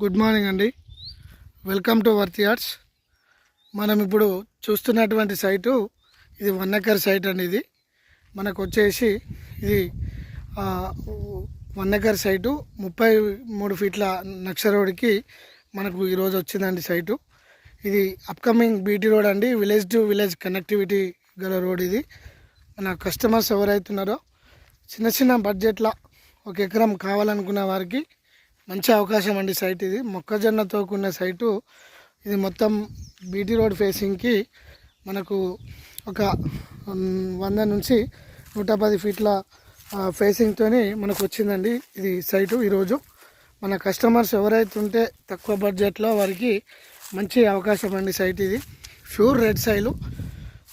Good morning అండి. Welcome to worth yards. మనం ఇప్పుడు చూస్తున్నటువంటి సైటు ఇది 1 ఎకర్ సైట్ అండి. ఇది మనకు వచ్చేసి ఇది 1 ఎకర్ సైటు 33 ఫీట్ల నక్ష రోడ్కి మనకు ఈరోజు వచ్చిందండి సైటు. ఇది అప్కమింగ్ బీటీ రోడ్ అండి, విలేజ్ టు విలేజ్ కనెక్టివిటీ గల రోడ్. ఇది మన కస్టమర్స్ ఎవరైతున్నారో చిన్న చిన్న బడ్జెట్లో 1 ఎకరం కావాలనుకున్న వారికి మంచి అవకాశం అండి సైట్. ఇది మొక్కజొన్నతో కూడిన సైటు. ఇది మొత్తం బీటీ రోడ్ ఫేసింగ్కి మనకు ఒక 100 నుంచి 110 ఫీట్ల ఫేసింగ్తో మనకు వచ్చిందండి ఇది సైటు. ఈరోజు మన కస్టమర్స్ ఎవరైతే ఉంటే తక్కువ బడ్జెట్లో వారికి మంచి అవకాశం అండి సైట్. ఇది ప్యూర్ రెడ్ సైలు.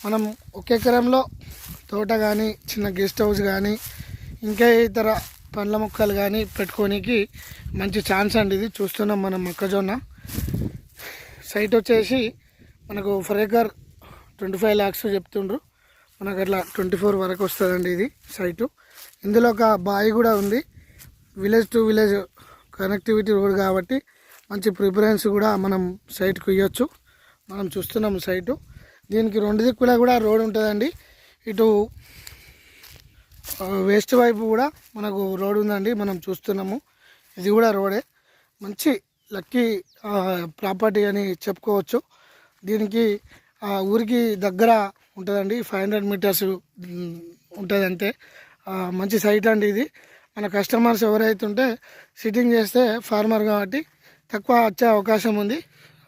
మనం 1 ఎకరంలో తోట కానీ చిన్న గెస్ట్ హౌస్ కానీ ఇంకా ఇతర పండ్ల మొక్కలు కానీ పెట్టుకోనికి మంచి ఛాన్స్ అండి. ఇది చూస్తున్నాం మనం మొక్కజొన్న సైట్ వచ్చేసి మనకు ఫర్ ఎకర్ 25 lakhs చెప్తుండ్రు. మనకు అట్లా 24 వరకు వస్తుందండి ఇది సైటు. ఇందులో ఒక బావి కూడా ఉంది. Village to village connectivity road కాబట్టి మంచి ప్రిఫరెన్స్ కూడా మనం సైట్కు ఇవ్వచ్చు. మనం చూస్తున్నాం సైటు. దీనికి 2 దిక్కులా కూడా రోడ్ ఉంటుందండి. ఇటు వెస్ట్ వైపు కూడా మనకు రోడ్ ఉందండి, మనం చూస్తున్నాము. ఇది కూడా రోడే. మంచి లక్కీ ప్రాపర్టీ అని చెప్పుకోవచ్చు. దీనికి ఊరికి దగ్గర ఉంటుందండి, 500 meters ఉంటుంది అంతే. మంచి సైట్ అండి ఇది. మన కస్టమర్స్ ఎవరైతే ఉంటే సిట్టింగ్ చేస్తే ఫార్మర్ కాబట్టి తక్కువ వచ్చే అవకాశం ఉంది,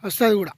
వస్తుంది కూడా.